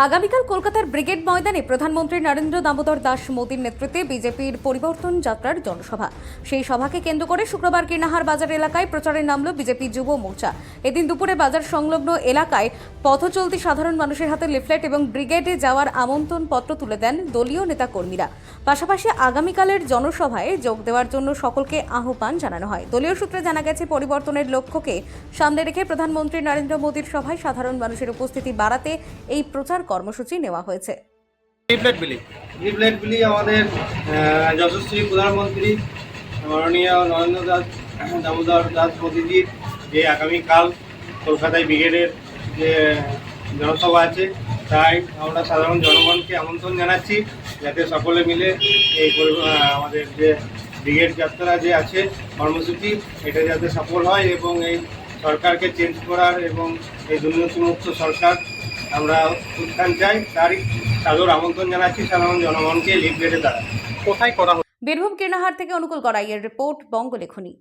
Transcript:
আগামীকাল কলকাতার ব্রিগেড ময়দানে প্রধানমন্ত্রী নরেন্দ্র দামোদর দাস মোদীর নেতৃত্বে বিজেপির পরিবর্তন যাত্রার জনসভা। সেই সভাকে কেন্দ্র করে শুক্রবার কীর্ণাহার বাজার এলাকায় প্রচারে নামল বিজেপি যুব মোর্চা। এদিন দুপুরে বাজার সংলগ্ন এলাকায় পথচলতি সাধারণ মানুষের হাতে লিফলেট এবং ব্রিগেডে যাওয়ার আমন্ত্রণ পত্র তুলে দেন দলীয় নেতাকর্মীরা। পাশাপাশি আগামীকালের জনসভায় যোগ দেওয়ার জন্য সকলকে আহ্বান জানানো হয়। দলীয় সূত্রে জানা গেছে, পরিবর্তনের লক্ষ্যকে সামনে রেখে প্রধানমন্ত্রী নরেন্দ্র মোদীর সভায় সাধারণ মানুষের উপস্থিতি বাড়াতে এই প্রচার কর্মসূচি নেওয়া হয়েছে। লিফলেট বিলি আমাদের যশস্বী প্রধানমন্ত্রী মাননীয় নরেন্দ্র দামোদর দাস মোদীজির যে আগামীকাল কলকাতায় ব্রিগেডের যে জনসভা আছে, তাই আমরা সাধারণ জনগণকে আমন্ত্রণ জানাচ্ছি যাতে সকলে মিলে এই আমাদের যে ব্রিগেড যাত্রা যে আছে কর্মসূচি, এটা যাতে সফল হয় এবং এই সরকারকে চেঞ্জ করার এবং এই দুর্নীতিমুক্ত সরকার আমরা উত্থান চাই, তারই সাদর আমন্ত্রণ জানাচ্ছি সাধারণ জনগণকে লিফলেটে দ্বারা। কোথায় করা হবে? বীরভূম কীর্ণাহার থেকে অনুকূল গড়াইয়ের রিপোর্ট, বঙ্গলেখনী।